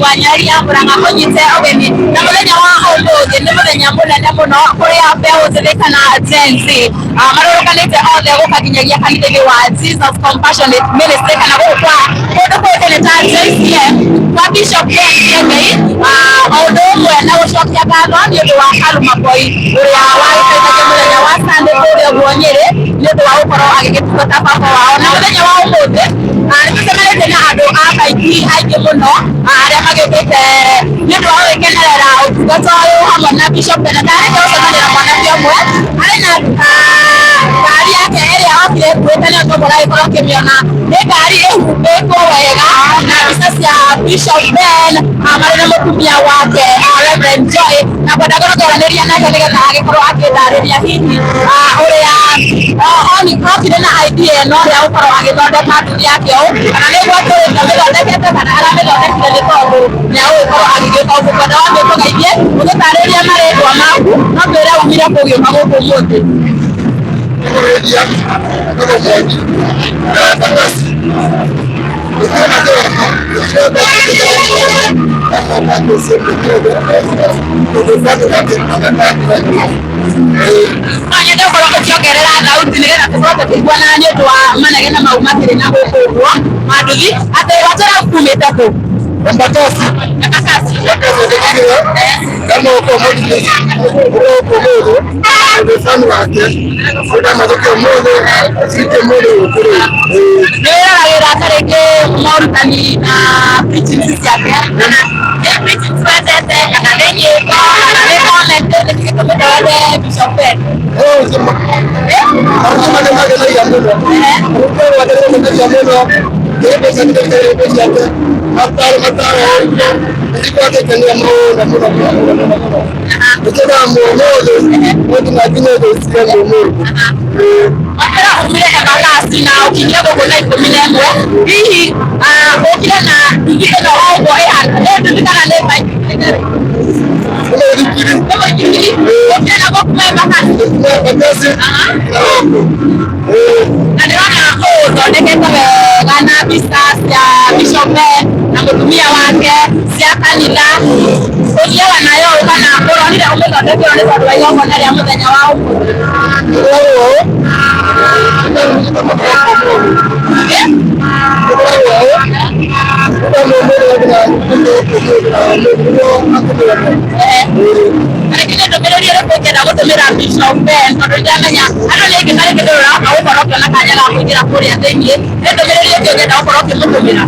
wa Nyeri ya Murang'a kunyite ogeni na muthenya wa umuthi ni muthenya munene muno kuria mbeu thirikana Gen Z marurukanite othe gukaginyagia kanitha-ini wa Jesus Compassionate Ministry kana gukwa kundu kuthene ta JCM kwa Bishop Kengei undu umwe na gucokia ngatho ni undu wa Kalumaboi uria warutaithagia muthenya wa Sunday kuria Nyeri ni undu wa gukorwo agigitungata baba wao na muthenya wa umuthi nitucemanite na andu abaingi aingi muno aria magikite ni undu wa gwikenerera utungata uyu hamwe na Bishop Benedari gucemanira mwanake umwe ari na ngari yake iria okire kuite ni undu muragikora ukimiona ni ngari ihumbitwo wega na mbica cia Bishop Ben mari na mutumia wake Reverend Joy na kwenda kurongoranĩria nake nigetha agikorwo akindariria hihi uria okire na idea ĩno ya gukorwo agithondeka nduthi yake ũũ kana nĩguo tũrĩte mĩthondekete kana aramĩthondekire nĩ tondũ nĩagũgĩkorwo agĩgĩka ũguo kwenda wamĩtũgeithie ũgĩtarĩria marĩtwa maku no twĩre umire kũgĩũka gũkũ ũmũthĩ. Nyende gukorwo ukiongerera thauti nigetha tukorwo tukiguana ni undu wa manegene mau makiri na guku uguo manduthi ati watũra kumite ku Embakasi kama uko mmoja mfano wake kuna matokeo moja sike moja ukuri nira tareke mortani na preaching yake preaching twatete kana nenye kana leo na tete kikombe wale Bishop Ben sema kama magana ya muda uko wadele Debe sante debe sante matar ndiko tekania mona mona tukena mona wote na dine de sika mona akara umire Embakasi na ukiingia gogo na 11 hihi ukile na ingine na wao ndio tukana leba ukena gogo na Embakasi na ndirona thondekete wega na mbica cia Bishop na mutumia wake cia kanitha ũthiaga nayo kana ũronire ũmĩthondekero nĩ tondũ wa igongona rĩa mũthenya wa ũmũthĩ. Lakini ndũmĩrĩri ĩrĩkũ ũngĩenda gũtũmĩra Bishop Ben tondũ ndamenya andũ nĩ aingĩ tarĩ kĩndũ ũraka gũkorwo ũkĩona kanya ga kũingĩra kũrĩa thĩiniĩ nĩ ndũmĩrĩri ĩngĩ ũngĩenda gũkorwo ũkĩmũtũmĩra.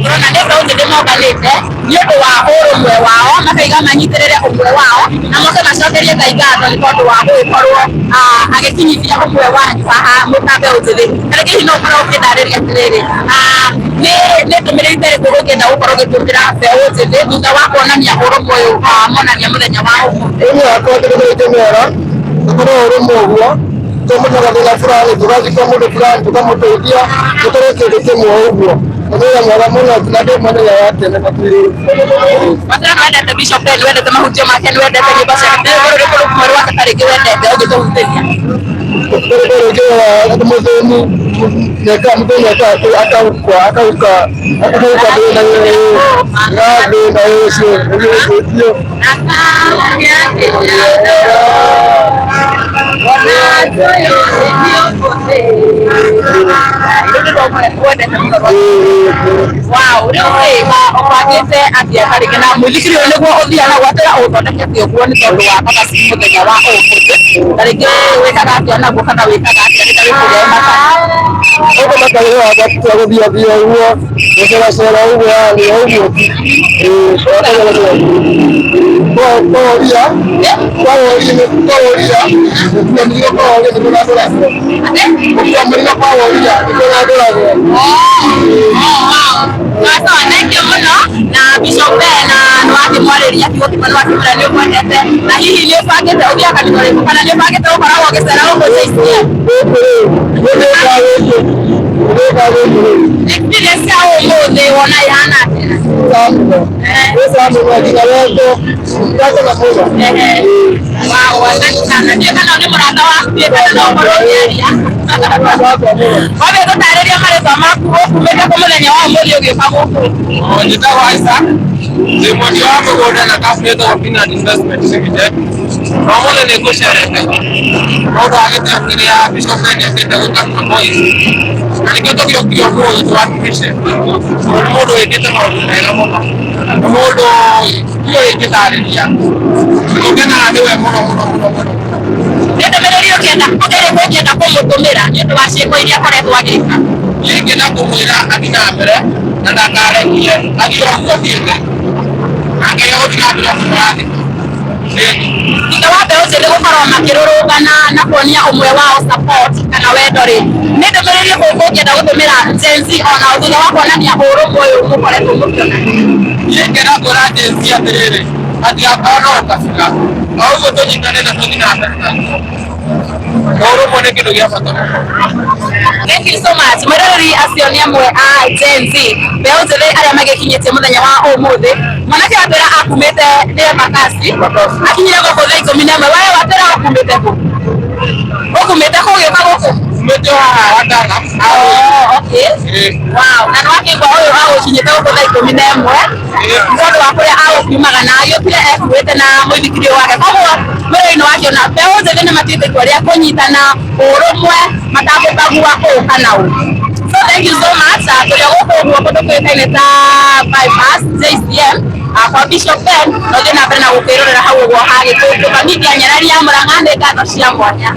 Turona nĩ kaunti ndĩmoganĩte nĩ ũndũ wa ũrũmwe wao makaiga manyitĩrĩre ũmwe wao na moke macokerie Ngai ngatho nĩ tondũ wa gũgĩkorwo agĩkinyithia ũmwe wanyu haha mũtambe ũthĩ. Tarĩngĩ hihi no ũkorwo ũkĩndarĩria atĩrĩrĩ nĩ ndũmĩrĩri ĩrĩkũ ũngĩenda gũkorwo ũgĩtũmĩra mbeũ njĩthĩ thutha wa kuonania ũrũmwe ũyũ monania mũthenya wa ũmũthĩ. Tukorwo ũrũmwe ũguo tũmenyaga thĩna fulani tũgathika mũndũ fulani tũkamũteithia tũkorwo kĩndũ kĩmwe ũguo mũthenya mwega mũno na ndĩ mũthenya wa tene makĩrĩ. Watara wendete Bishop Ben wendete mahunjio make nĩ wendete nyĩmbo ciake nĩ ũrĩkũ rũmwe rwake tarĩngĩ wendete ũngĩtũhutĩria? Rũrĩkĩ mũthĩni nĩka mũthenya akauka thĩna ũcio ũgĩgĩtio wow rĩu ũbangĩte atĩa tarĩngĩ na mũithikiri ũyũ nĩguo ũthiaga gwatĩra ũthondekete ũguo nĩ tondũ wa Embakasi mũthenya wa ũmũthĩ tarĩngĩ wĩkaga atĩa naguo kana wĩkaga atĩa rĩrĩa wĩkũrĩa Embakasi ũguo makarĩo agatua gũthiathia ũguo gũceracera ũguo yarĩ ũguo thank you muno na Bishop Ben nĩ wakĩmwarĩria kiugo kĩmwe nĩ wakĩmwĩra nĩ ũkwendete na hihi nĩ ũbangĩte ũthiĩ kanitha ũrĩkũ kana nĩ ũbangĩte gũkoragwo ũgĩcera gũkũ JCM? Experience ya ũmũthĩ wona ĩhana atĩa? Wow, asante sana. Ndio kana ni mũrata waku? Ndiye na moronya. Wabe tutareria marezo maku kumeka kwa muthenya wa muri ugiuka guku. Njitagwo Isaac ndi mwendia wa mugunda na company yetagwo Peanut Investment Limited. Ũmũthĩ nĩ ngũcerete mũndũ agĩtangĩria Bishop nĩendete gũtanga boys na nĩkĩo tũgĩũkire ũmũthĩ tũwakilishe mũndũ wĩkĩte maũndũ mega mũno, nĩ mũndũ ingĩtarĩria tũkenaga nĩwe mũno mũno mũno mũno. Nĩ ndũmĩrĩri ũngĩenda kũmũtũmĩra nĩ ũndũ wa ciĩko iria akoretwo agĩka? Niĩ ingĩenda kũmwĩra athiĩ na mbere na ndakarekie athiĩ o ũguo thiĩte nake gũthiĩ na mbere kũmũrathima. Thutha wa mbeũ njĩthĩ gũkorwo makĩrũrũngana na kuonia ũmwe wao support kana wendo rĩ, nĩ ndũmĩrĩri ĩrĩkũ ũngĩenda gũtũmĩra Gen Z ona thutha wa kuonania ũrũmwe ũyũ mũkoretwo mũkĩonania? Niĩ ingĩenda kwĩra Gen Z atĩrĩrĩ matigakorwo na ũkabira, o ũguo tũnyitane na tũthiĩ na mbere naguo. Ũrũmwe nĩ kĩndũ gĩa bata mũno. Thank you so much. Mweroreri acio nĩ amwe a Gen Z, mbeũ njĩthĩ arĩa magĩkinyĩtie mũthenya wa ũmũthĩ. Mwanake wa Twĩra akumĩte nĩ Embakasi, akinyire gũkũ thaa 11. Wewe wa Twĩra ũkumĩte kũ? Ũkumĩte kũ ũgĩũka gũkũ? Umĩte haha Wandara. Okay. Wow. Na nĩwakĩigua ũyũ agũkinyĩte gũkũ thaa 11 nĩũndũ wa kũrĩa agũkiumaga na agĩũkire ekuĩte na mũithikiri wake. Koguo wĩra-inĩ wake ona mbeũ njĩthĩ nĩ matuĩte itua rĩa kũnyitana ũrũmwe matagũbagua ũũ kana ũũ. So thank you so much. Tũrĩ gũkũ ũguo kũndũ kũĩkaine ta bypass JCM kwa Bishop Ben na ũthiĩ na mbere na gũkĩrorera hau ũguo hagĩkũngũĩra media Nyarari ya Mũrang'a nĩ ngatho cia mwanya.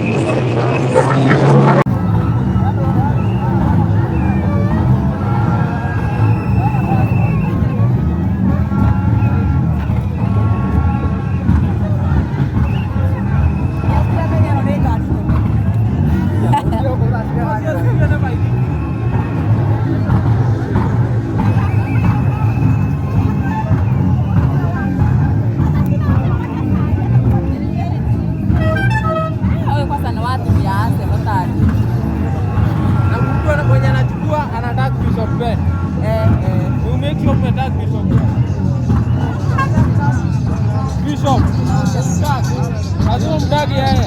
Bishop, lazima mtagi yeye.